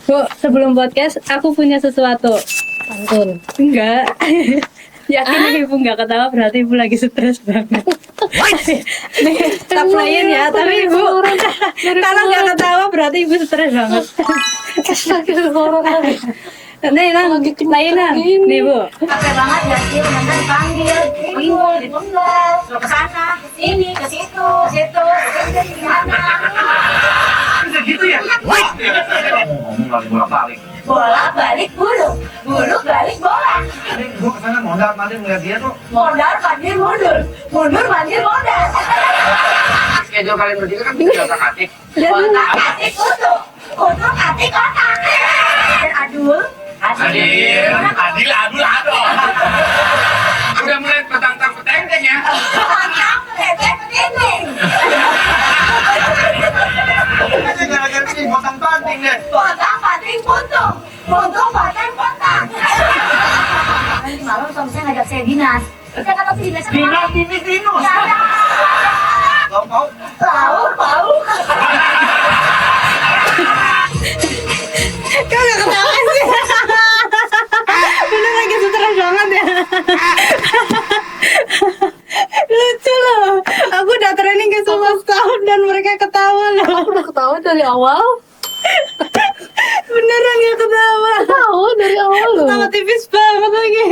Bu, sebelum podcast aku punya sesuatu. Pantun. Enggak. Yakin nih ibu nggak ketawa berarti ibu lagi stres banget. Nih, tak playin ya, tapi ibu kalau nggak ketawa berarti ibu stres banget. Nih, nang, playin nang. Nih bu. Capek banget ya sih, nanti dipanggil, bingung, ditunggal, ke sana, ke sini, ke situ, ke situ, ke sana. Bisa gitu ya? Ngomong lagi bolak-balik. Bolak-balik bulu, bulu balik bola. Tadi gue kesana modal mandir ngeliat dia tuh. Modal mandir mundur, mundur mandir modal. Schedule kalian bertiga kan bisa otak-atik. Otak atik kutu, kutu atik otak. Dan adul, Adil, aduh. Udah mulai petang-tang petenteng ya. otak peleteh petinding. Ini gara-gara ini potong panting deh. Potong pating puntung, puntung pating potong. Nanti malam suami saya ngajak saya dinas. Saya kata sih dinas. Dinas tipis dinus. Mau? Bau. Kau nggak ketawa sih? Bener lagi stres banget ya. Lucu loh. Aku udah training ke semua tahun dan mereka ketawa loh. Aku udah ketawa dari awal. Beneran ya ketawa. Ketawa dari awal loh. Ketawa tipis banget lagi.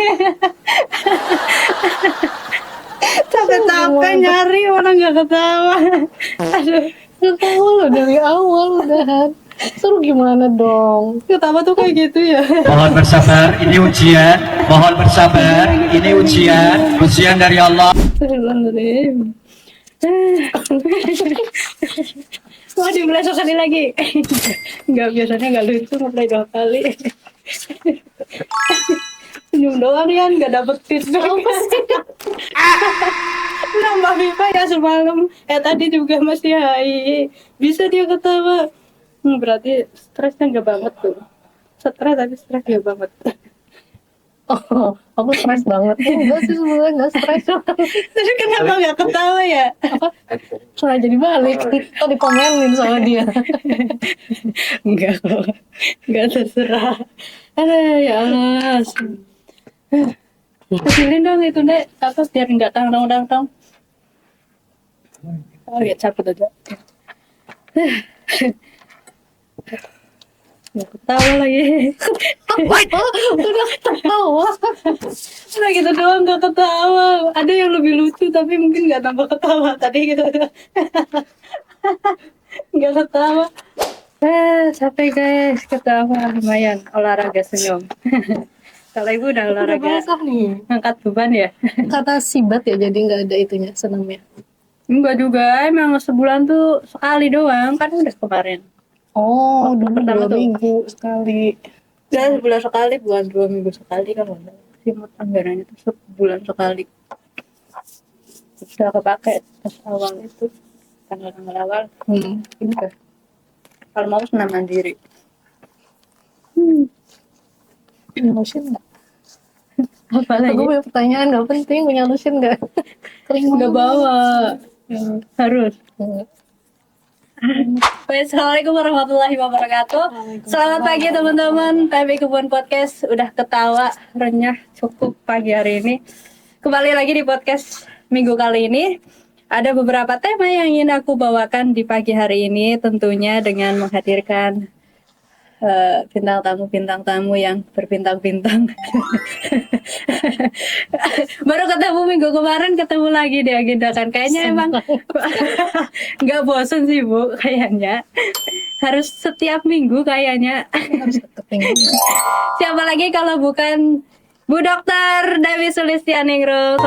Capek-capek nyari orang nggak ketawa. Aduh. Ketawa loh dari awal udahan. Suruh gimana dong? Ketawa tuh kayak gitu ya. Mohon bersabar, ini ujian. Mohon bersabar, ini ujian dari Allah. Astagfirullahaladzim. Mau dimulai sekali lagi. Enggak, biasanya enggak lucu, mulai 2 kali. Senyum doang ya, enggak dapet feedback. Nambah pipa ya semalam. Tadi juga masih hai. Bisa dia ketawa. Berarti stresnya enggak banget tuh. Stres tapi stres enggak banget. Oh, aku stres banget. Enggak sih sebenarnya enggak stres. Tapi kenapa enggak ketawa ya? Soalnya jadi balik. Kok dikomenin sama dia. Enggak kok. Enggak terserah. Aduh ya Allah. Kecilin dong itu deh. Apa biar enggak tang. Oh ya cabut aja. Nggak ketawa lagi. Udah ketawa. Udah gitu doang nggak ketawa. Ada yang lebih lucu tapi mungkin nggak tambah ketawa tadi gitu. Nggak ketawa. Capek guys, ketawa lumayan olahraga senyum. Kalau ibu udah Udah olahraga basah nih. angkat beban ya? Kata sibat ya, jadi nggak ada itunya senamnya. Enggak juga, emang sebulan tuh sekali doang kan udah kemarin. Oh, Waktu dulu pertama 2 tuh. minggu sekali. Ya sebulan sekali, bukan 2 minggu sekali kan udah. Simut anggarannya tuh sebulan sekali. Sudah kepake pas awal itu tanggal awal. Ini kan kalau mau senam mandiri. Punya lotion nggak? Apa lagi? Aku punya pertanyaan nggak penting, punya lotion nggak? Kering Nggak banget. bawa. Harus. Nggak. Baik, Assalamualaikum warahmatullahi wabarakatuh. Selamat pagi teman-teman. PMI Kebun Podcast udah ketawa renyah cukup pagi hari ini. Kembali lagi di podcast minggu kali ini. Ada beberapa tema yang ingin aku bawakan di pagi hari ini, tentunya dengan menghadirkan bintang tamu yang berbintang-bintang. Baru ketemu minggu kemarin, ketemu lagi diagendakan. Kayaknya emang nggak bosen sih Bu, kayaknya harus setiap minggu kayaknya. Harus deketin. Siapa lagi kalau bukan Bu Dokter Dewi Sulistianingrum.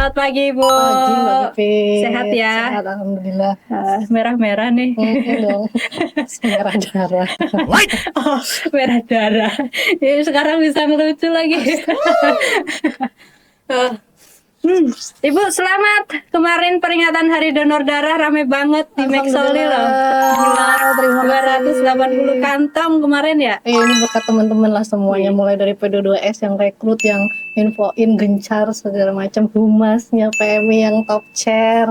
Selamat pagi Bu. Pagi Mbak Pipi. Sehat ya? Sehat, alhamdulillah. Merah-merah nih. Dong. Merah darah. Oh, merah darah. Ya, sekarang bisa ngelucu lagi. Ibu selamat. Kemarin peringatan Hari Donor Darah rame banget di Maxoli loh. Terima kasih. 280 kantong kemarin ya. Ini berkat teman-teman lah semuanya, mulai dari P22S yang rekrut, yang infoin gencar segala macam, humasnya PMI yang top chair,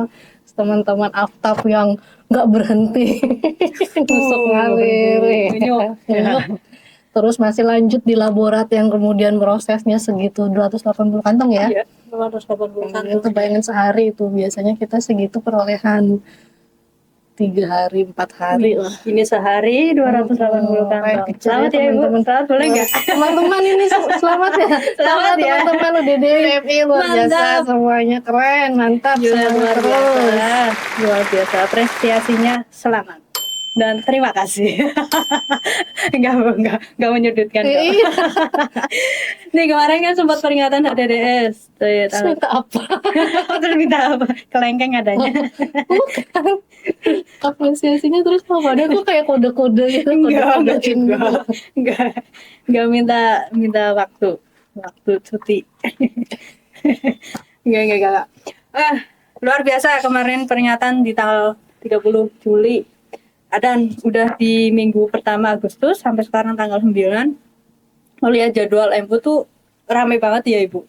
teman-teman Aftap yang nggak berhenti nusuk ngalir Nyuk. Nyuk. Terus masih lanjut di laborat yang kemudian prosesnya segitu 280 kantong ya. Iya, 280 Itu bayangin sehari itu biasanya kita segitu perolehan 3 hari 4 hari lah. Ini sehari 280 kantong. Kayak Selamat ya Ibu. teman-teman. Selamat boleh nggak? Teman-teman ini selamat ya. Selamat ya. Teman-teman UDD WMI luar biasa Mantap. semuanya keren, mantap. Gila, Semangat luar terus. biasa. Luar biasa. Apresiasinya selamat. Dan terima kasih. Enggak menyudutkan kok. Iya. Nih kemarin kan sempat peringatan HDDS. Tuh, ya, tanggal- Minta apa? Terus minta apa? Kelengkeng adanya. Bukan. Apresiasinya terus apa? Ada kok kayak kode-kode gitu. Enggak kode-kodein juga. gitu. Enggak minta waktu cuti. Enggak. Luar biasa kemarin peringatan di tanggal 30 Juli. Dan udah di minggu pertama Agustus sampai sekarang tanggal 9. Melihat jadwal MU tuh rame banget ya Ibu.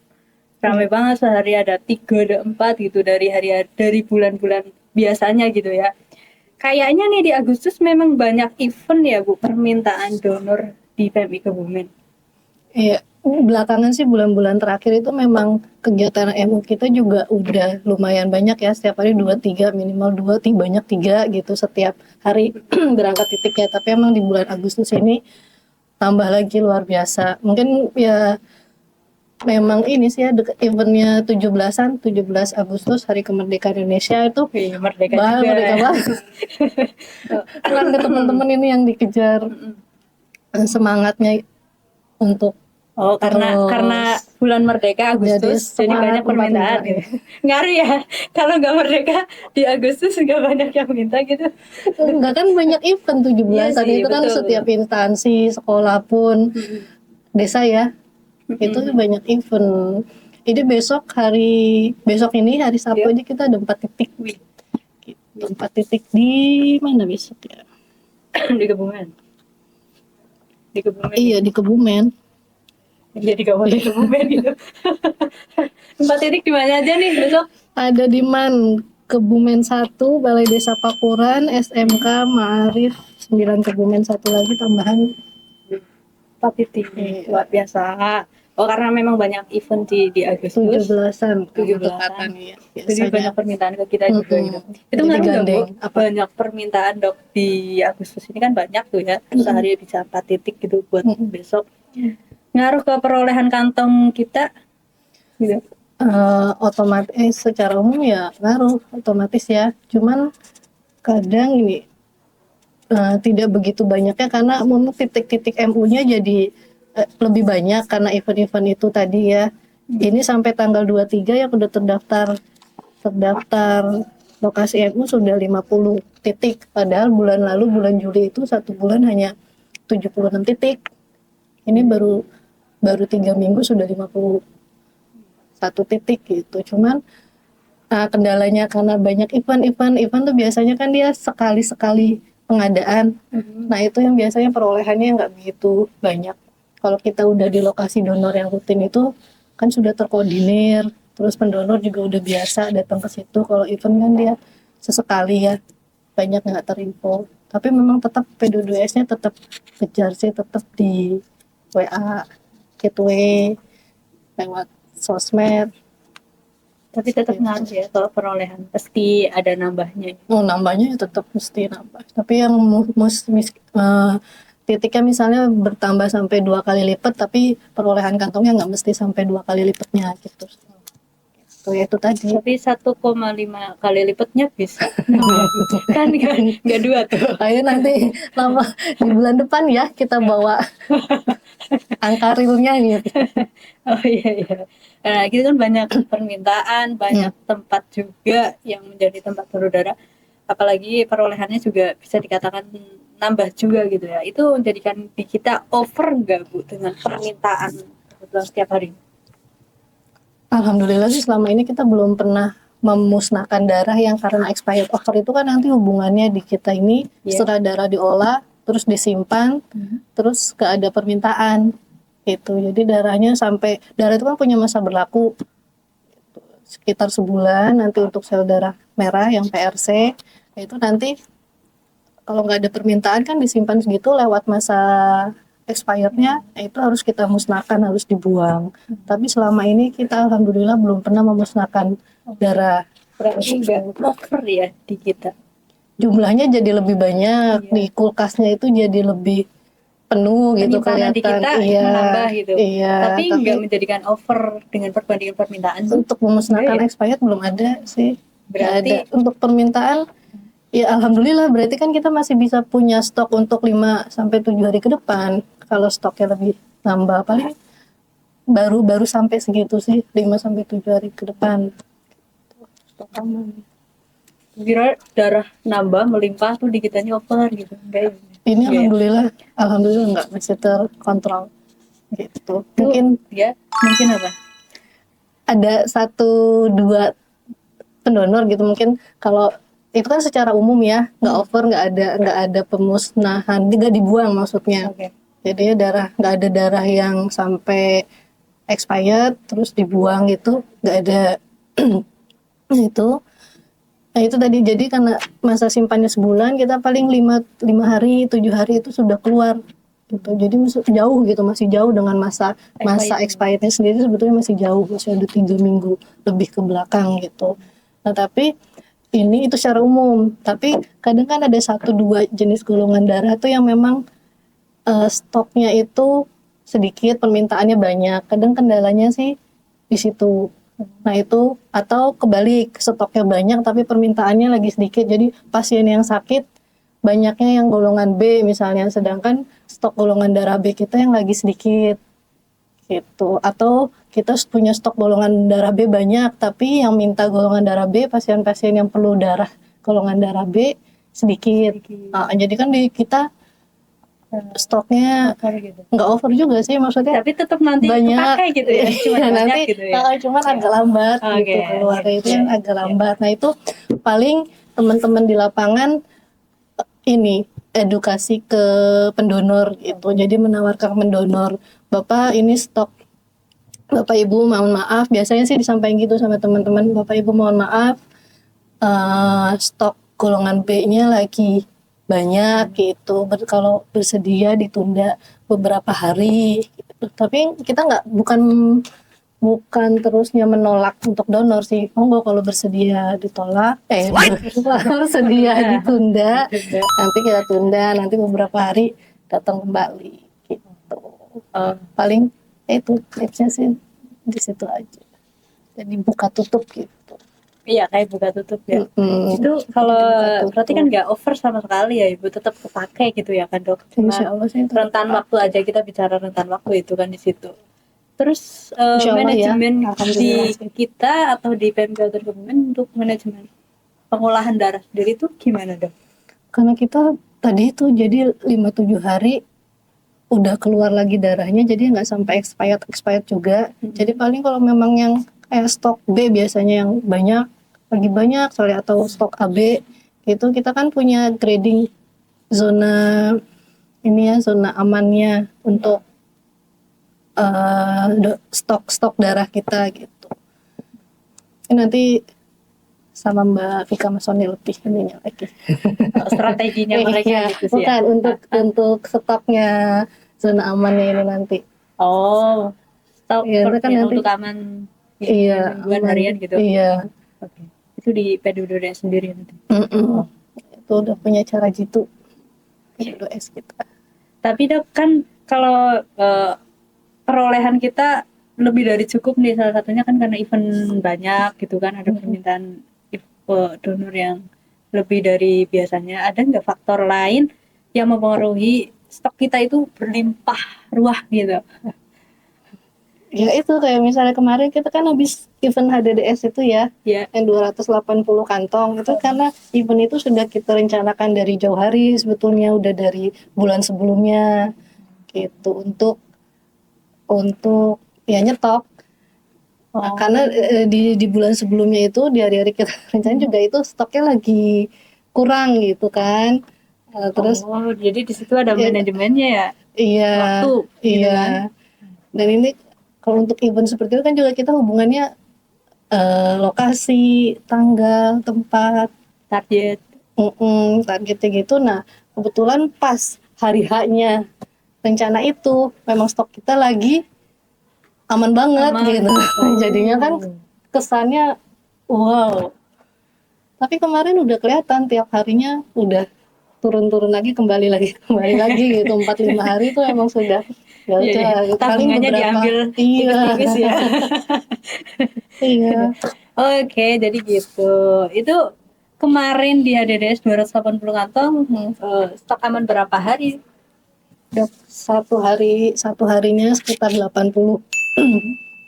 Rame banget, sehari ada 3 ada 4 gitu dari bulan-bulan biasanya gitu ya. Kayaknya nih di Agustus memang banyak event ya Bu, permintaan donor di PMI Kebumen. Iya, belakangan sih bulan-bulan terakhir itu memang kegiatan MU kita juga udah lumayan banyak ya, setiap hari 2-3 minimal 2 banyak 3 gitu setiap hari berangkat titiknya. Tapi emang di bulan Agustus ini tambah lagi luar biasa. Mungkin ya memang ini sih ya eventnya 17 Agustus Hari Kemerdekaan Indonesia itu Wih, merdeka bah, juga. merdeka banget. Kan ke teman-teman ini yang dikejar semangatnya untuk Oh, karena Terus. bulan merdeka Agustus, jadi semangat banyak permintaan tempat-tempat. gitu. Ngaruh ya, kalau nggak merdeka di Agustus nggak banyak yang minta gitu. enggak kan banyak event 17 Iya tadi sih, itu kan betul. setiap instansi sekolah pun desa ya itu banyak event. Jadi besok ini hari Sabtu Iya. aja kita ada 4 titik. Wih. Gitu, 4 titik di mana besok ya? Di Kebumen. Di Kebumen. Iya di Kebumen. Jadi kawasan Kebumen gitu. 4 titik di mana aja nih besok? Ada di Kebumen 1, Balai Desa Pakuran, SMK, Ma'arif, 9 Kebumen, 1 lagi tambahan. 4 titik. Luar biasa. Oh, karena memang banyak event di Agustus. 17-an 17-an. iya. Jadi banyak permintaan ke kita juga gitu. Itu Jadi ngaruh nggak Bu? gandeng. Apa? Banyak permintaan dok di Agustus ini kan banyak tuh ya. Sehari bisa 4 titik gitu buat besok. Ngaruh ke perolehan kantong kita gitu. Otomatis secara umum ya ngaruh otomatis ya. Cuman kadang ini tidak begitu banyaknya karena memang titik-titik MU-nya jadi lebih banyak karena event-event itu tadi ya. Ini sampai tanggal 23 yang udah terdaftar lokasi MU sudah 50 titik. Padahal bulan lalu bulan Juli itu 1 bulan hanya 76 titik. Ini baru 3 minggu sudah 51 titik gitu. Cuman kendalanya karena banyak event tuh biasanya kan dia sekali pengadaan. Nah itu yang biasanya perolehannya nggak begitu banyak. Kalau kita udah di lokasi donor yang rutin itu kan sudah terkoordinir, terus pendonor juga udah biasa datang ke situ. Kalau event kan dia sesekali ya, banyak nggak terinfo. Tapi memang tetap P2S-nya tetap kejar sih, tetap di WA, gateway, lewat sosmed. Tapi tetap ngaruh ya kalau perolehan. Pasti ada nambahnya. Oh, nambahnya ya tetap mesti nambah. Tapi yang titiknya misalnya bertambah sampai 2 kali lipat, tapi perolehan kantongnya nggak mesti sampai 2 kali lipatnya gitu. Itu tadi. Tapi 1,5 kali lipatnya bisa. Kan nggak 2 tuh. Ayo nanti lama di bulan depan ya kita bawa angka realnya gitu. Oh iya. Nah, gitu kan banyak permintaan, banyak tempat juga yang menjadi tempat donor darah. Apalagi perolehannya juga bisa dikatakan nambah juga gitu ya. Itu menjadikan di kita over nggak Bu dengan permintaan kebetulan setiap hari? Alhamdulillah sih selama ini kita belum pernah memusnahkan darah yang karena expired over. Itu kan nanti hubungannya di kita ini setelah darah diolah terus disimpan terus gak ada permintaan gitu. Jadi darah itu kan punya masa berlaku sekitar sebulan. Nanti untuk sel darah merah yang PRC itu nanti kalau nggak ada permintaan kan disimpan segitu lewat masa expirednya, itu harus kita musnahkan, harus dibuang. Tapi selama ini kita alhamdulillah belum pernah memusnahkan darah. Berarti nggak over ya di kita. Jumlahnya jadi lebih banyak, di kulkasnya itu jadi lebih penuh gitu Penyimpanan di kelihatan. kita menambah gitu. Iya, Tapi nggak menjadikan over dengan perbandingan permintaan. untuk memusnahkan Iya. expired belum ada sih. Nggak Berarti ada. Untuk permintaan ya alhamdulillah, berarti kan kita masih bisa punya stok untuk 5 sampai 7 hari ke depan. Kalau stoknya lebih nambah paling baru sampai segitu sih, 5 sampai 7 hari ke depan. Stok aman. kira darah nambah melimpah tuh di kitanya over gitu. Enggak ya? Ini Iya. alhamdulillah nggak masih terkontrol gitu. Itu, Mungkin ya, mungkin apa? ada 1-2 pendonor gitu, mungkin kalau itu kan secara umum ya, nggak over, nggak ada pemusnahan, nggak dibuang maksudnya. Oke. Jadi darah, nggak ada darah yang sampai expired terus dibuang gitu, nggak ada. Itu. Nah itu tadi, jadi karena masa simpannya sebulan, kita paling 5 hari, 7 hari itu sudah keluar gitu. Jadi jauh gitu, masih jauh dengan masa expirednya sendiri, sebetulnya masih jauh, masih ada 3 minggu lebih ke belakang gitu. Nah tapi ini itu secara umum, tapi kadang kan ada 1-2 jenis golongan darah tuh yang memang stoknya itu sedikit, permintaannya banyak. Kadang kendalanya sih di situ. Nah itu, atau kebalik, stoknya banyak tapi permintaannya lagi sedikit. Jadi pasien yang sakit banyaknya yang golongan B misalnya, sedangkan stok golongan darah B kita yang lagi sedikit gitu. Atau kita punya stok golongan darah B banyak tapi yang minta golongan darah B, pasien-pasien yang perlu darah golongan darah B sedikit. Nah, jadi kan di kita stoknya Over gitu. nggak over juga sih, maksudnya Tapi tetap nanti banyak kepakai gitu ya. Cuma iya, banyak nanti gitu ya. cuman agak lambat Oke, gitu keluarnya, itu iya, yang agak iya. lambat. Nah itu paling teman-teman di lapangan ini edukasi ke pendonor gitu, jadi menawarkan pendonor, Bapak ini stok, Bapak Ibu mohon maaf, biasanya sih disampaikan gitu sama teman-teman, Bapak Ibu mohon maaf, stok golongan B-nya lagi banyak gitu, kalau bersedia ditunda beberapa hari gitu. Tapi kita bukan terusnya menolak untuk donor sih, monggo kalau bersedia ditolak, bersedia ditunda, nanti kita tunda, nanti beberapa hari datang kembali gitu. Paling itu tipsnya sih di situ aja, jadi buka tutup gitu. Iya, kayak buka tutup ya. Mm-mm. Itu kalau Buka tutup. berarti kan nggak over sama sekali ya, Ibu, tetap kepake gitu ya kan, Dok. Cuma Insya Allah sih itu rentan waktu aja, kita bicara rentan waktu itu kan di situ. Terus Insya Allah ya. manajemen di Alhamdulillah sih. kita atau di PMK Kebumen untuk manajemen pengolahan darah sendiri itu gimana, Dok? Karena kita tadi itu jadi 5-7 hari udah keluar lagi darahnya, jadi nggak sampai expired juga. Jadi paling kalau memang yang kayak stok B biasanya yang lagi banyak soalnya, atau stok AB itu kita kan punya grading zona ini ya, zona amannya untuk stok darah kita gitu. Ini nanti sama Mbak Vika Masoni lebih ininya lagi. Strateginya mereka Iya, gitu sih ya. bukan untuk stoknya zona amannya ini nanti. Oh, stok Iya, itu kan nanti- untuk aman Iya, mingguan aman. harian gitu. Iya. Oke. Itu di PDUD sendiri nanti. Itu udah punya cara gitu. PDOS kita. Tapi, Dok, kan kalau perolehan kita lebih dari cukup nih, salah satunya kan karena event banyak gitu kan, ada permintaan donor yang lebih dari biasanya. Ada nggak faktor lain yang mempengaruhi stok kita itu berlimpah ruah gitu? Ya itu kayak misalnya kemarin kita kan habis event HDDS itu ya, Ya. yang 280 kantong itu karena event itu sudah kita rencanakan dari jauh hari, sebetulnya udah dari bulan sebelumnya gitu, untuk ya nyetok. Nah, karena di bulan sebelumnya itu, di hari-hari kita rencana juga itu stoknya lagi kurang gitu kan. Terus Jadi di situ ada Iya. manajemennya ya. iya, Waktu, gitu iya. kan. Dan ini kalau untuk event seperti itu kan juga kita hubungannya lokasi, tanggal, tempat, Target. Targetnya gitu. Nah, kebetulan pas hari H-nya rencana itu memang stok kita lagi aman banget Aman. gitu. Jadinya kan kesannya wow. Tapi kemarin udah kelihatan tiap harinya udah turun-turun lagi kembali lagi gitu. 4-5 hari itu emang sudah ya udah paling Tabungannya diambil iya tipis-tipis ya. iya. Oke, jadi gitu. Itu kemarin di HDDS 280 kantong, stok aman berapa hari? Udah satu harinya sekitar 80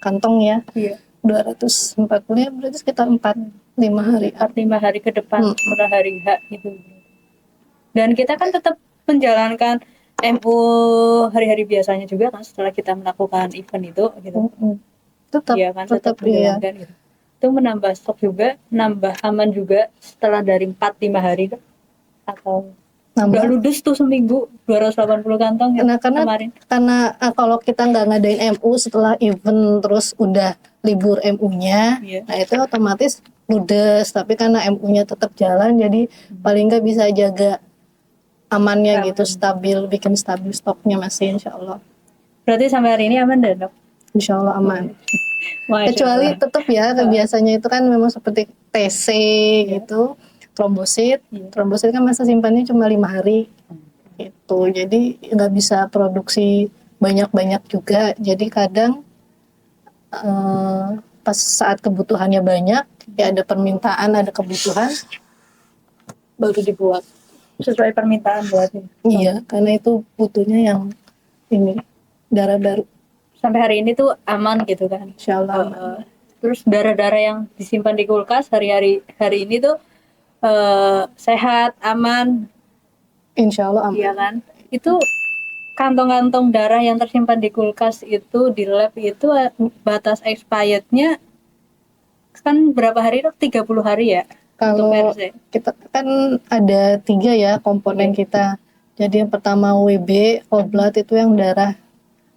kantong ya. Iya. 240 ya berarti sekitar 4-5 hari. 4-5 hari ke depan setelah hari H gitu. Dan kita kan tetap menjalankan MU hari-hari biasanya juga kan setelah kita melakukan event itu gitu. Tetap Iya kan, tetap iya. menjalankan gitu. Itu menambah stok juga, nambah aman juga setelah dari 4-5 hari kan? Atau udah Nambah. ludes tuh seminggu 280 kantong ya Nah, kemarin. karena kalau kita nggak ngadain MU setelah event terus udah libur MU-nya, Iya. nah itu otomatis ludes. Tapi karena MU-nya tetap jalan, jadi paling nggak bisa jaga amannya Aman. gitu, bikin stabil stoknya masih insya Allah. Berarti sampai hari ini aman dan dok? Insya Allah aman. Masya Kecuali Allah. tetap ya, biasanya itu kan memang seperti TC gitu, trombosit. Trombosit kan masa simpannya cuma 5 hari. Gitu. Jadi nggak bisa produksi banyak-banyak juga. Jadi kadang pas saat kebutuhannya banyak, ya ada permintaan, ada kebutuhan, baru dibuat. Sesuai permintaan berarti. Iya, karena itu butuhnya yang ini darah baru. Sampai hari ini tuh aman gitu kan. Insya Allah aman. Terus darah-darah yang disimpan di kulkas hari ini tuh sehat, aman, Insya Allah aman. iya kan? Itu kantong-kantong darah yang tersimpan di kulkas itu di lab itu batas expirednya kan berapa hari dok? 30 hari ya? Untuk Kalau PRC. kita kan ada 3 ya komponen kita. Jadi yang pertama WB, whole blood itu yang darah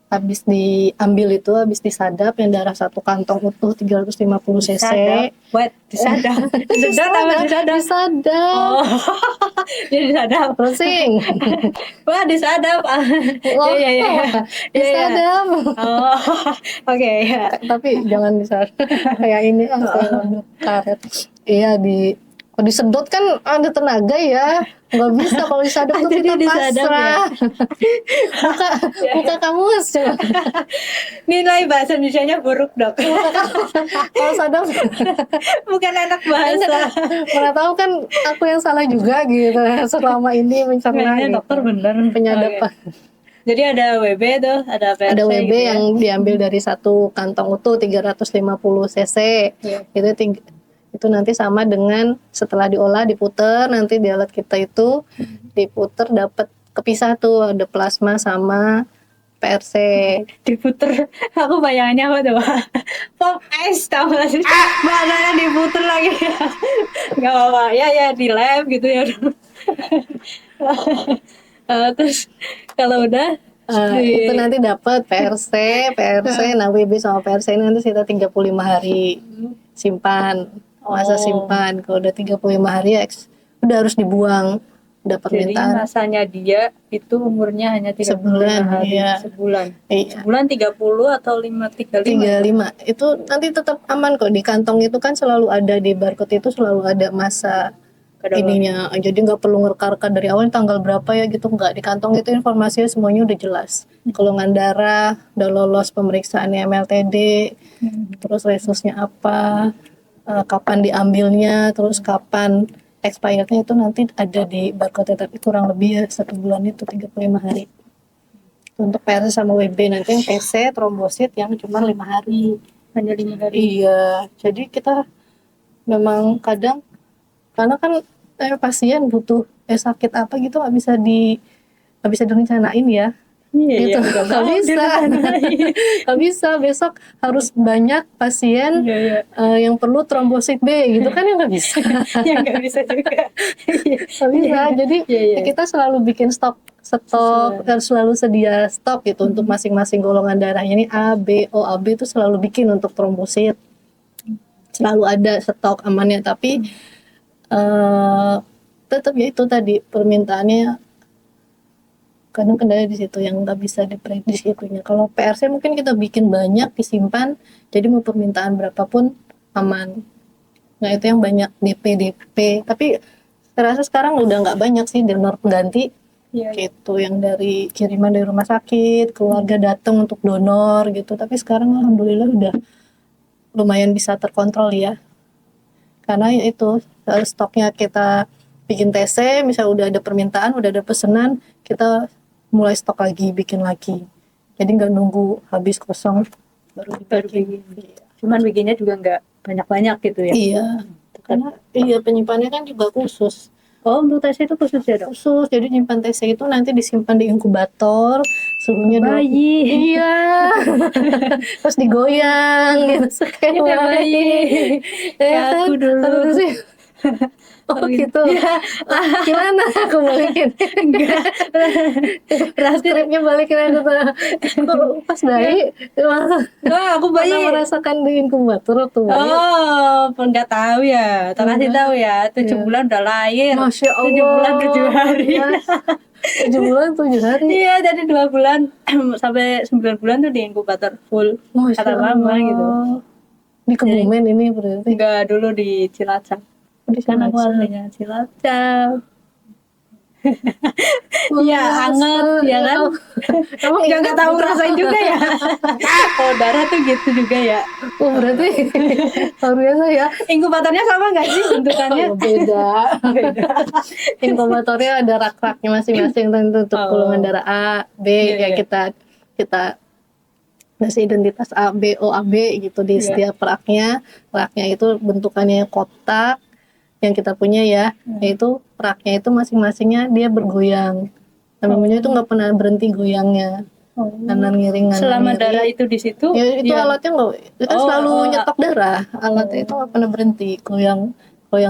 habis diambil itu, habis disadap, yang darah 1 kantong utuh 350 cc. Disadap. Buat disadap. Disadap. Oh. Dia disadap. Pusing. Wah, disadap. Loh, Iya. disadap. Oh. Oke, ya. Tapi jangan disadap kayak ini kayak ngaduk karet. Iya kalau disedot kan ada tenaga ya, nggak bisa kalau disadap tuh Jadi kita disadap pasrah. Buka kamus coba. Nilai bahasa Indonesianya buruk, Dok. Kalau sadap Bukan anak bahasa. pernah tahu kan aku yang salah juga gitu selama ini mencerna Kayaknya gitu. dokter bener. Penyadapan. Oke. Jadi ada WB tuh, ada PRC. Ada WB gitu ya. yang diambil dari 1 kantong utuh 350 cc. Iya. Itu nanti sama dengan setelah diolah diputer, nanti di alat kita itu diputer dapat kepisah tuh, ada plasma sama PRC. Diputer. Aku bayangannya apa tuh? Pop ice tau gak sih? Bahannya diputer lagi. Gak apa-apa. Ya di lab gitu ya. Terus kalau udah Itu nanti dapat PRC, nah WB sama PRC ini nanti sekitar 35 hari simpan, masa simpan. Kalau udah 35 hari ya udah harus dibuang, udah jadi permintaan. masanya dia itu umurnya hanya 35 Sebulan, hari. iya. Sebulan. Iya. Sebulan 30 atau 35? 35 itu nanti tetap aman kok, di kantong itu kan selalu ada, di barcode itu selalu ada masa ininya, jadi nggak perlu ngerka-reka dari awal tanggal berapa ya gitu, nggak. Di kantong itu informasinya semuanya udah jelas, golongan darah, udah lolos pemeriksaannya MLTD, terus resusnya apa, kapan diambilnya, terus kapan expirednya, itu nanti ada di barcode. Tapi kurang lebih ya 1 bulan itu 35 hari untuk PRC sama WB. Nanti yang PC trombosit yang cuma 5 hari. Hanya 5 hari. Iya, jadi kita memang kadang karena kan pasien butuh sakit apa gitu nggak bisa direncanain ya. Iya, Gitu. Nggak bisa. Nggak bisa, besok harus banyak pasien Iya. yang perlu trombosit B gitu kan, ya nggak bisa. Ya nggak bisa juga. Nggak bisa. Jadi Iya. kita selalu bikin stok, harus selalu sedia stok gitu untuk masing-masing golongan darahnya. Ini A, B, O, AB itu selalu bikin untuk trombosit. Selalu ada stok amannya. Tapi tetap ya itu tadi permintaannya kadang kendala di situ yang nggak bisa diprediksi itunya. Kalau PRC mungkin kita bikin banyak disimpan, jadi mau permintaan berapapun aman. Nah itu yang banyak DP. Tapi saya rasa sekarang udah nggak banyak sih donor pengganti. Iya. Gitu yang dari kiriman dari rumah sakit, keluarga datang untuk donor gitu. Tapi sekarang alhamdulillah udah lumayan bisa terkontrol ya. Karena itu stoknya kita bikin TC, misal udah ada permintaan, udah ada pesanan, kita mulai stok lagi, bikin lagi. Jadi nggak nunggu habis kosong baru dibikin. Cuman bikinnya juga nggak banyak-banyak gitu ya. Iya, karena iya penyimpanannya kan juga khusus. Oh, untuk tes itu khusus ya dok? Khusus, jadi nyimpan TC itu nanti disimpan di inkubator, suhunya Bayi. Iya, terus digoyang gitu. Kayak Kayak bayi. Ya Aku kan? dulu. Aku sih. Oh gitu. Gimana aku balikin? Berarti Skripnya balikin aku tuh. Aku pas bayi, aku bayi. pernah merasakan di inkubator tuh. Oh, nggak tahu ya. Tak kasih tahu ya. 7 bulan udah lahir. Masya 7 bulan 7 hari. Ya. 7 bulan 7 hari. Iya, jadi 2 bulan sampai 9 bulan tuh di inkubator full. Masya Kata mama Allah. gitu. Di Kebumen ini berarti. Enggak, dulu di Cilacap. Di Kan aku Cilacap. aslinya Cilacap. Iya, hangat ya kan? Emang Ya nggak tahu ngerasain juga ya. Oh, darah tuh gitu juga ya. Oh berarti luar biasa ya. Inkubatornya sama nggak sih bentukannya? Oh, beda. Inkubatornya ada rak-raknya masing-masing tentu untuk Oh. golongan darah A, B Iya, ya iya. kita ngasih identitas A, B, O, A, B gitu di Iya. setiap raknya. Raknya itu bentukannya kotak yang kita punya ya, yaitu raknya itu masing-masingnya dia bergoyang. Namanya itu nggak pernah berhenti goyangnya. Kanan kiri kanan Selama kiri. darah itu di situ, Ya itu dia- alatnya nggak, itu kan Oh, selalu oh, nyetok darah. Alatnya itu nggak pernah berhenti, goyang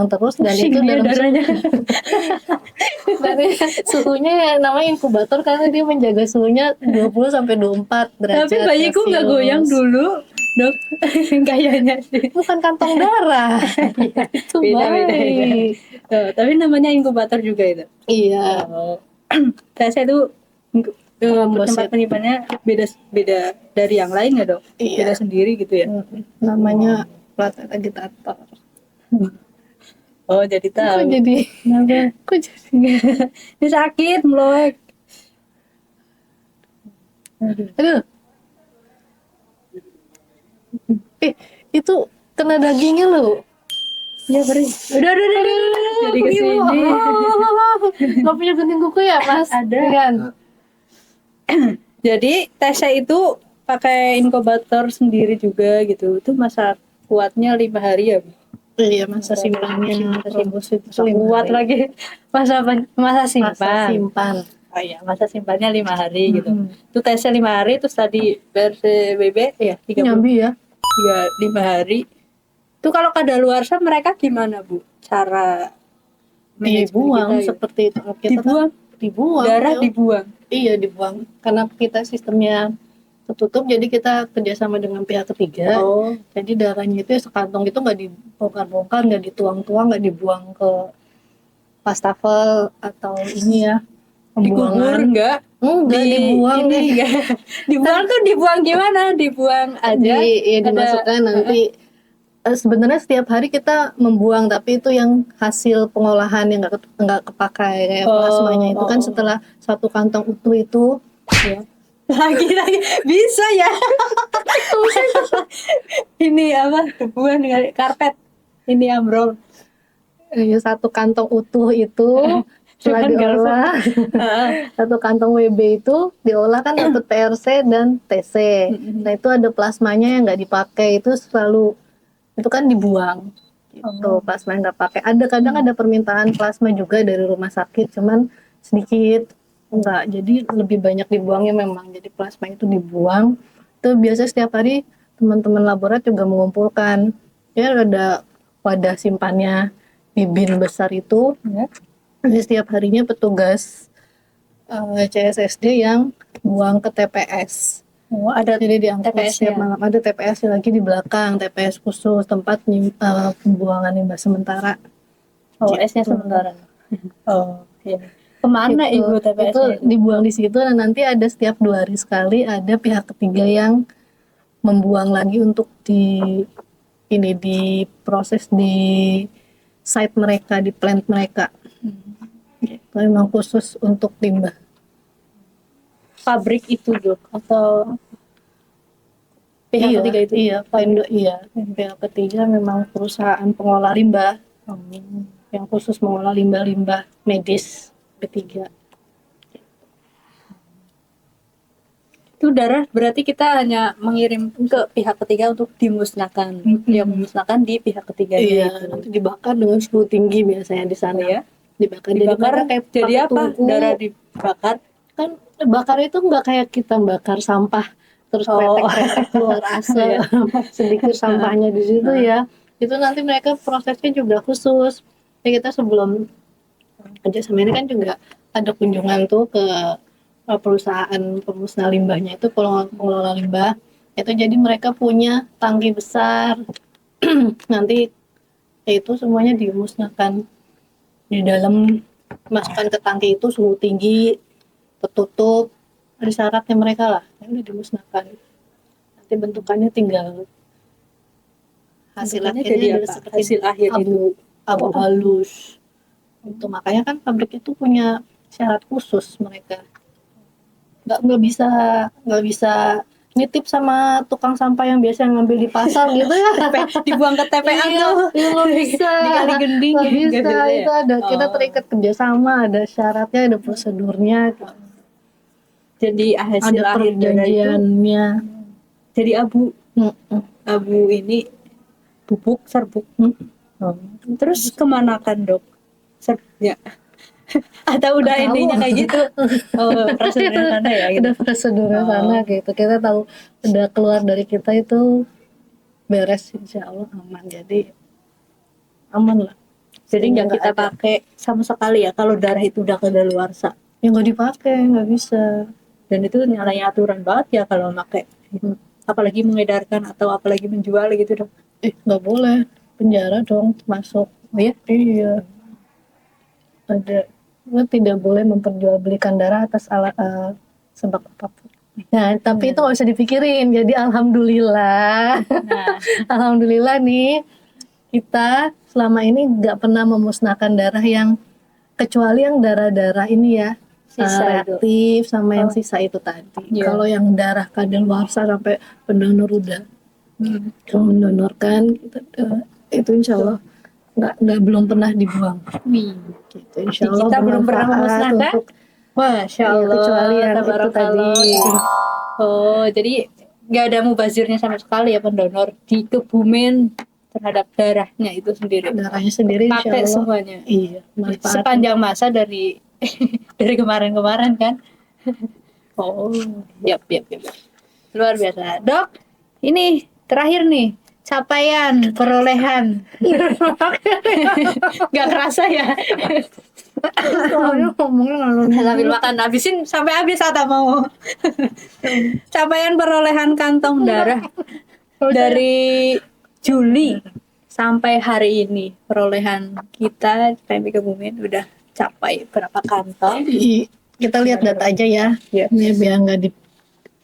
terus dan pusing itu dia dalam darahnya. dari suhunya ya, namanya inkubator karena dia menjaga suhunya 20 sampai 24 derajat. Tapi bayiku nggak Celcius. goyang dulu, dok. Kayaknya sih. Bukan kantong darah. Itu Beda. bayi. Tuh, tapi namanya inkubator juga itu. Iya. Oh. Saya itu tempat penyimpanannya beda dari yang lain ya dok? Iya. Beda sendiri gitu ya? Namanya plastik agitator. Oh jadi Kok tahu. jadi Kenapa? kok jadi Ini sakit melek. aduh. Itu kena dagingnya loh. Ya beri. Udah. Jadi kesini. Gak punya gunting kuku ya mas? Ada. Kan? Jadi tesnya itu pakai inkubator sendiri juga gitu. Itu masa kuatnya 5 hari ya? Bu? Iya masa simpannya terus itu Kuat lagi. Masa simpan. masa simpan. Oh iya, masa simpannya 5 hari gitu. Mm-mm. Itu tesnya 5 hari, terus tadi BRCBB ya 30. Nyambi ya. Ya 5 hari. Itu kalau kadaluarsa mereka gimana Bu? Cara Dibuang kita, gitu? seperti itu. Kita Dibuang? kan dibuang. Darah ya. dibuang. Iya dibuang. Karena kita sistemnya tertutup, jadi kita kerjasama dengan pihak ketiga. Oh. Jadi darahnya itu ya sekantong itu nggak dibongkar-bongkar, nggak dituang-tuang, nggak dibuang ke wastafel atau ini ya Dikubur pembuangan. enggak? Enggak dibuang ini deh. enggak. Dibuang tuh dibuang gimana? Dibuang aja. Ya, dimasukkan nanti. Sebenarnya setiap hari kita membuang, tapi itu yang hasil pengolahan yang nggak kepakai kayak plasmanya itu kan setelah satu kantong utuh itu Ya. Lagi bisa ya. Ini apa? Debuan dengan karpet. Ini ambrol. satu kantong utuh itu setelah Cuman nggak diolah satu kantong WB itu diolah kan dapat PRC dan TC. Nah itu ada plasmanya yang nggak dipakai, itu selalu itu kan dibuang gitu. Plasma yang nggak pakai ada, kadang ada permintaan plasma juga dari rumah sakit, cuman sedikit enggak, jadi lebih banyak dibuangnya memang. Jadi plasma itu dibuang, itu biasa setiap hari teman-teman laborat juga mengumpulkan ya, ada wadah simpannya di bin besar itu. Jadi setiap harinya petugas CSSD yang buang ke TPS. Oh, ada Jadi diangkut TPS setiap -nya. malam. Ada TPS lagi di belakang, TPS khusus tempat pembuangan limbah sementara. Oh, Gitu. S-nya sementara. Oh, iya. Kemana Gitu. ibu Itu TPS-nya itu? dibuang di situ dan nanti ada setiap 2 hari sekali ada pihak ketiga yang membuang lagi untuk diproses di site mereka, di plant mereka. Gitu. Memang khusus untuk limbah. Pabrik itu Dok atau pihak Iya, ketiga itu? iya, pihak ketiga memang perusahaan pengolah limbah yang khusus mengolah limbah-limbah medis ketiga. Itu darah berarti kita hanya mengirim ke pihak ketiga untuk dimusnahkan. Yang memusnahkan di pihak ketiga Iya, itu. nanti dibakar dengan suhu tinggi biasanya di sana. Oh, ya? Dibakar, Dibakar mereka kayak jadi pakai apa? tungku. Darah dibakar. Kan bakar itu nggak kayak kita bakar sampah terus Oh. kretek-kretek keluar asap sedikit sampahnya di situ ya. Itu nanti mereka prosesnya juga khusus. Ya kita sebelum kerja sama ini kan juga ada kunjungan tuh ke perusahaan pemusnah limbahnya itu, pengelola limbah itu. Jadi mereka punya tangki besar nanti itu semuanya dimusnahkan di dalam, masukkan ke tangki itu suhu tinggi, tertutup, ada syaratnya mereka lah, yang udah dimusnahkan. Nanti bentukannya tinggal hasil Bentukannya akhirnya jadi adalah apa? seperti Hasil akhir itu. abu halus. Itu makanya kan pabrik itu punya syarat khusus mereka. Nggak bisa nitip sama tukang sampah yang biasa ngambil di pasar gitu ya. Dibuang ke TPA Iya, tuh. iya, nggak bisa. Di Kali Gending. Nggak Nggak bisa, ya? itu ada, kita Oh. terikat kerjasama, ada syaratnya, ada prosedurnya, Jadi hasil ada akhir darah itu perjanjiannya. jadi abu. Mm-mm. Abu ini bubuk serbuk. Oh. Terus kemana kan Dok? Serbuknya? Atau udah Nggak tahu. endingnya kayak gitu? Oh, prosedurnya sana ya gitu. Udah prosedurnya Oh. sana gitu, kita tahu udah keluar dari kita itu beres, insya Allah aman, jadi aman lah. Jadi nggak Nggak kita ada. pakai sama sekali ya kalau darah itu udah kedaluarsa. Ya nggak dipakai, nggak bisa. Dan itu nyalain aturan banget ya kalau pakai. Apalagi mengedarkan atau apalagi menjual gitu Dok. Nggak boleh, penjara dong masuk. Oh ya? Iya, ada. Lo tidak boleh memperjualbelikan darah atas sebab apapun. Nah, tapi itu nggak usah dipikirin. Jadi alhamdulillah, Nah, alhamdulillah nih kita selama ini nggak pernah memusnahkan darah yang, kecuali yang darah-darah ini ya, Sisa reaktif sama yang sisa itu tadi. Iya. Kalau yang darah kadaluarsa sampai pendonor udah yang mendonorkan itu insya Allah belum pernah dibuang. wih. Gitu, insya Allah Kita belum pernah bermanfaat memusnahkan? untuk Masya Iya, Allah. kecuali yang itu tabarakallah. tadi. Oh, jadi nggak ada mubazirnya sama sekali ya pendonor, dikebumin terhadap darahnya itu sendiri. darahnya sendiri insya Pakai Allah. semuanya. Iya, manfaat. Sepanjang masa dari dari kemarin-kemarin kan. Oh, yap. Luar biasa. Dok, ini terakhir nih, capaian perolehan. Nggak kerasa ya. Soalnya ngomongnya ngalor Sambil makan habisin sampai habis atau mau. Capaian perolehan kantong darah dari Juli sampai hari ini, perolehan kita PMI Kebumen udah capai berapa kantong? Kita lihat data aja ya. Ya. Ini biar nggak di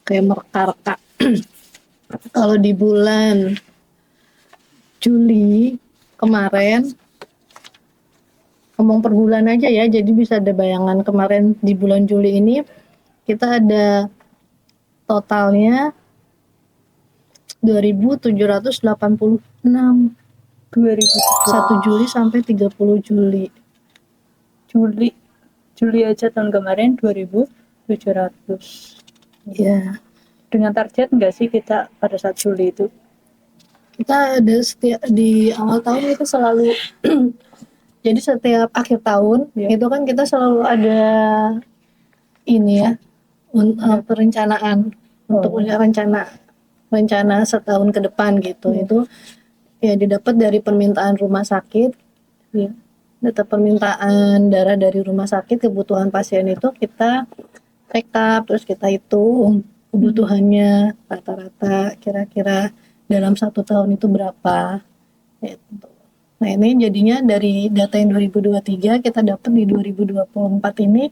kayak mereka-reka. Kalau di bulan Juli kemarin, ngomong per bulan aja ya, jadi bisa ada bayangan. Kemarin di bulan Juli ini kita ada totalnya 2.786 2000 1 Juli sampai 30 Juli. Juli aja tahun kemarin 2.700. Ya, Dengan target enggak sih kita pada saat Juli itu? kita ada di awal tahun itu selalu jadi setiap akhir tahun itu kan kita selalu ada ini ya, perencanaan untuk punya rencana setahun ke depan gitu. Itu ya didapat dari permintaan rumah sakit ya. Data permintaan darah dari rumah sakit, kebutuhan pasien itu kita rekap, terus kita hitung kebutuhannya rata-rata kira-kira dalam 1 tahun itu berapa gitu. Nah ini jadinya dari data yang 2023 kita dapat di 2024 ini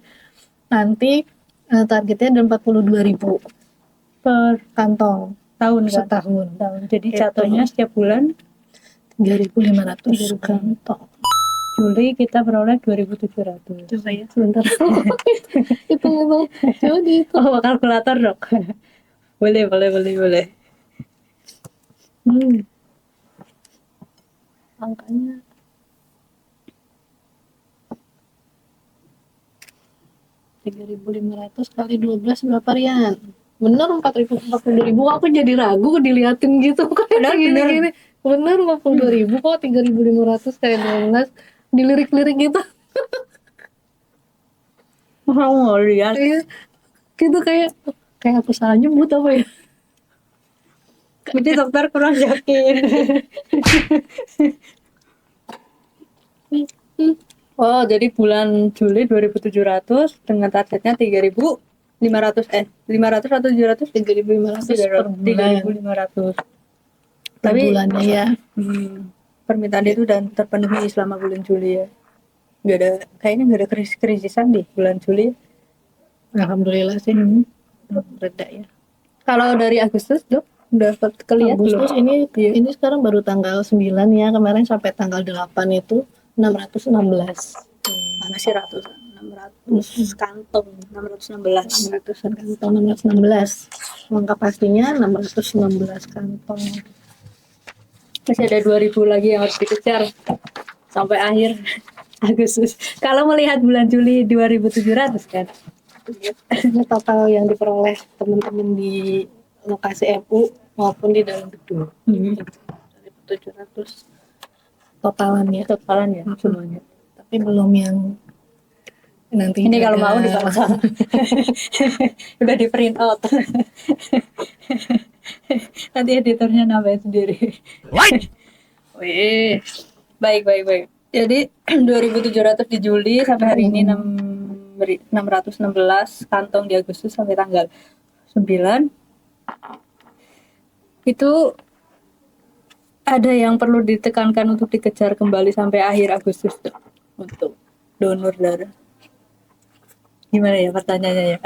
nanti targetnya ada 42.000 Per kantong tahun kan? setahun. Jadi Gitu. jatuhnya setiap bulan 3.500 kantong. Juli kita peroleh 2.700. Coba ya sebentar. Itu memang jadi itu. Oh, kalkulator dok. boleh. Angkanya $3.500 kali 12 berapa Rian? Bener 42.000. Aku jadi ragu diliatin gitu kayak gini-gini. Bener 42.000 kok 3.500 kayak 12 dilirik-lirik gitu. Mau lihat. Iya. Gitu kayak aku salah nyebut apa ya? Jadi dokter kurang yakin. Oh, jadi bulan Juli 2.700 dengan targetnya 3.500 500 atau 700? 3.500 per bulan 3.500. per Tapi bulannya ya. permintaan itu dan terpenuhi selama bulan Juli ya. Kayaknya nggak ada krisisan di bulan Juli. Alhamdulillah sih. Reda ya. Kalau dari Agustus, Dok, udah kelihatan Agustus belum? ini sekarang baru tanggal 9 ya. Kemarin sampai tanggal 8 itu 616. Masih ratusan, 600 kantong, 616. 600 kantong 616. Angka pastinya 616 kantong. Masih ada 2.000 lagi yang harus dikejar sampai akhir Agustus. Kalau melihat bulan Juli 2.700 kan? Ini total yang diperoleh teman-teman di lokasi MU maupun di dalam gedung. 700 totalannya. Totalan ya semuanya. Tapi belum yang nanti Ini kalau mau dipasang. Udah di print out. Nanti editornya nambahin sendiri. Wih. Baik. Jadi 2.700 di Juli sampai hari ini 616 kantong di Agustus sampai tanggal 9. Itu ada yang perlu ditekankan untuk dikejar kembali sampai akhir Agustus tuh, untuk donor darah. Gimana ya pertanyaannya ya?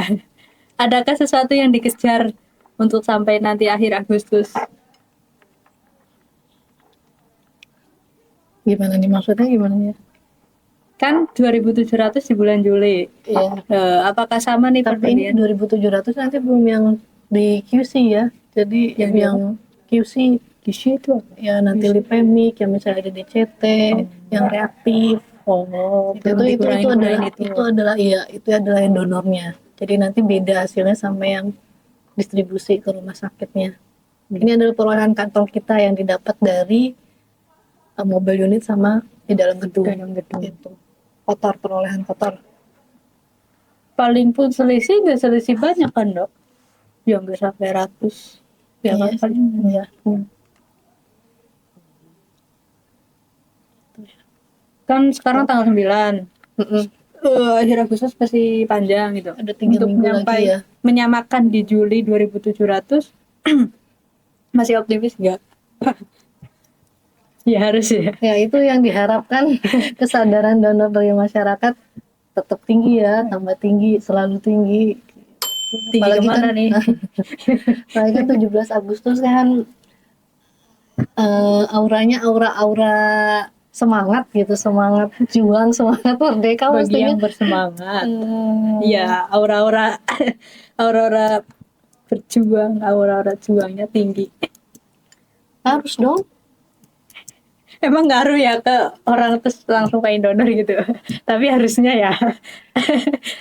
Adakah sesuatu yang dikejar untuk sampai nanti akhir Agustus? Gimana nih maksudnya gimana ya? Kan 2.700 di bulan Juli. Iya. Apakah sama nih Tapi ini perbandingan? 2.700 nanti belum yang di QC ya. Jadi yang QC itu ya nanti lipemik yang misalnya ada DCT, yang reaktif. Itu adalah yang donornya. Jadi nanti beda hasilnya sama yang distribusi ke rumah sakitnya. Ini adalah perolehan kantong kita yang didapat dari mobile unit sama di dalam gedung. Itu perolehan kotor. Paling pun selisih nggak selisih banyak kan dok? Ya nggak sampai ratus. Ya Iya kan paling ya. kan sekarang tanggal 9. Akhir Agustus pasti panjang gitu. Ada 3 Untuk minggu lagi ya. menyamakan di Juli 2.700 masih optimis nggak? Ya harus ya. Ya itu yang diharapkan kesadaran donor dari masyarakat tetap tinggi ya, tambah tinggi, selalu tinggi. Tinggi kemana nih? Apalagi kan 17 Agustus kan auranya aura semangat gitu, semangat juang, semangat merdeka Bagi mestinya. yang bersemangat. Iya, aura-aura berjuang, aura-aura juangnya tinggi. Harus dong. Emang ngaruh ya ke orang terus langsung pengen donor gitu. Tapi harusnya ya.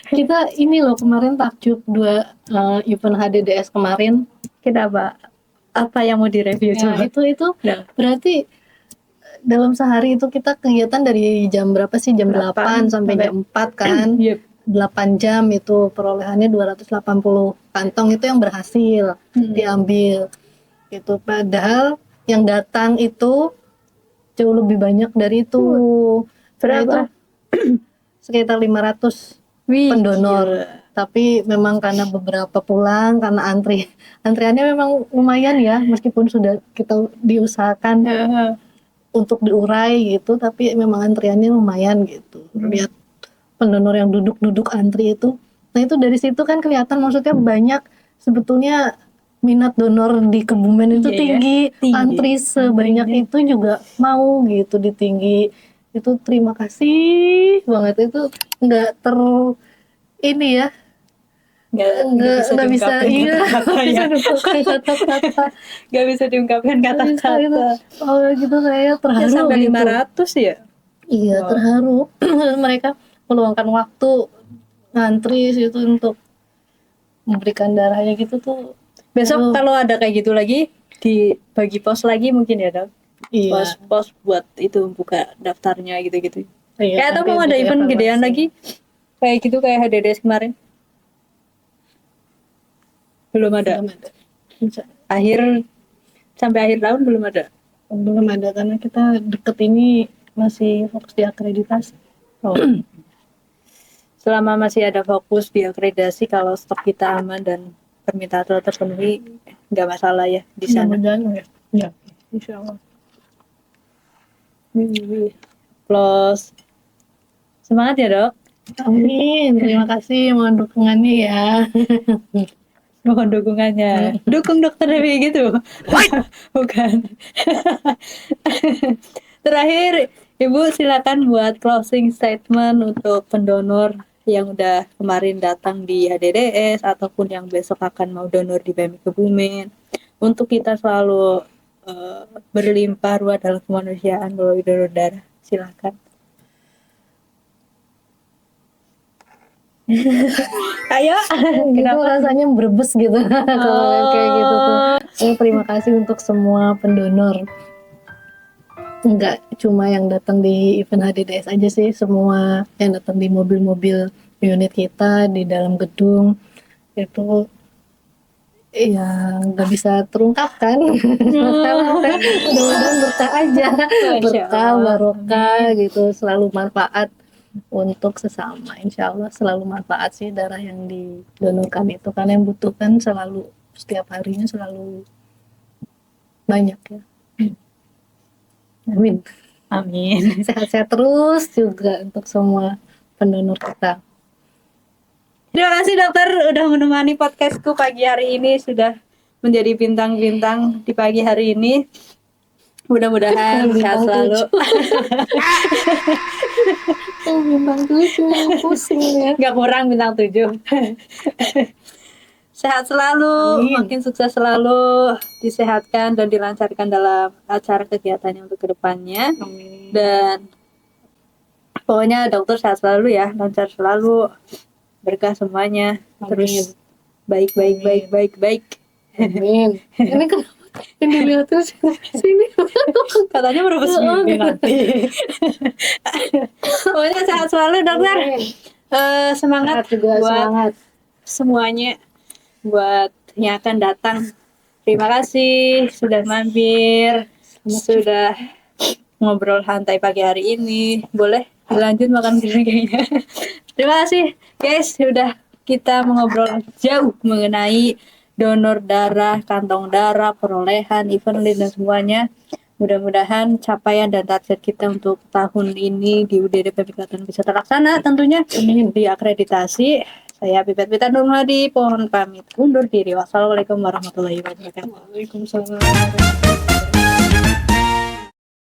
Kita ini loh kemarin takjub 2 event HDDS kemarin. Kenapa? Apa yang mau direview Ya, coba? itu Nah. berarti dalam sehari itu kita kegiatan dari jam berapa sih? Jam 8 sampai jam 4 kan. Yep. 8 jam itu perolehannya 280 kantong itu yang berhasil diambil. Itu padahal yang datang itu jauh lebih banyak dari itu. Berapa? Itu sekitar 500 pendonor. Tapi memang karena beberapa pulang karena antriannya memang lumayan ya meskipun sudah kita diusahakan. untuk diurai gitu, tapi memang antriannya lumayan gitu. Lihat pendonor yang duduk-duduk antri itu. Nah itu dari situ kan kelihatan maksudnya banyak sebetulnya minat donor di Kebumen itu Iya, tinggi, tinggi. antri sebanyak itu juga mau gitu di tinggi. Itu terima kasih banget, itu nggak ini ya, nggak bisa iya diungkapkan kata-kata ya. bisa diungkapkan kata-kata. Nggak bisa diungkapkan Bisa gitu. kata-kata. Oh gitu saya Ya, terharu sampai gitu. 500 ya. Iya Wow. terharu. Mereka meluangkan waktu ngantri situ untuk memberikan darahnya gitu tuh. Besok Aduh. kalau ada kayak gitu lagi dibagi pos lagi mungkin ya, Dok. Iya. Pos buat itu buka daftarnya gitu-gitu. Iya, Kayak atau nanti mau ada event dievaluasi. gedean lagi kayak gitu kayak HDDS kemarin? Belum ada. Belum ada. Bisa. Sampai akhir tahun belum ada. Belum ada karena kita deket ini masih fokus di akreditasi. Oh. Selama masih ada fokus di akreditasi, kalau stok kita aman dan permintaan telah terpenuhi, nggak masalah ya di sana. Mudah-mudahan ya. Ya, insya Allah. Plus semangat ya, Dok. Amin. Terima kasih mohon dukungannya ya. Mohon dukungannya. Dukung dokter Dewi gitu. Bukan. Terakhir, Ibu silakan buat closing statement untuk pendonor yang udah kemarin datang di HDDS ataupun yang besok akan mau donor di PMI Kebumen. Untuk kita selalu berlimpah ruah dalam kemanusiaan melalui donor darah. Silakan. Ayo. Gitu rasanya berbes gitu kalau yang kayak gitu tuh. Terima kasih untuk semua pendonor. Enggak cuma yang datang di event HDDS aja sih, semua yang datang di mobil-mobil unit kita di dalam gedung itu ya nggak bisa terungkapkan. Mudah-mudahan berkah aja, berkah barokah gitu, selalu manfaat untuk sesama. Insya Allah selalu manfaat sih darah yang didonorkan itu, karena yang butuhkan selalu setiap harinya selalu banyak ya. Amin. Amin. Sehat-sehat terus juga untuk semua pendonor kita. Terima kasih dokter udah menemani podcastku pagi hari ini, sudah menjadi bintang-bintang di pagi hari ini. Mudah-mudahan sehat selalu. Bintang 7 pusing ya. Gak kurang bintang 7. Sehat selalu, Amin. makin sukses selalu, disehatkan dan dilancarkan dalam acara kegiatannya untuk kedepannya. Amin. Dan pokoknya dokter sehat selalu ya, lancar selalu, berkah semuanya, terus baik. Amin. Ini kenapa yang dilihat terus sini? Katanya merebus mimpi nanti. Pokoknya sehat selalu dokter. Semangat juga buat semangat. semuanya, buat yang akan datang. Terima kasih sudah mampir, sudah ngobrol santai pagi hari ini. Boleh dilanjut makan dulu kayaknya. Terima kasih guys, sudah kita mengobrol jauh mengenai donor darah, kantong darah, perolehan, event dan semuanya. Mudah-mudahan capaian dan target kita untuk tahun ini di UDD PMI Klaten bisa terlaksana tentunya. Di akreditasi. Saya Pipet Pita Nurmadi, pohon pamit undur diri. Wassalamualaikum warahmatullahi wabarakatuh. Waalaikumsalam.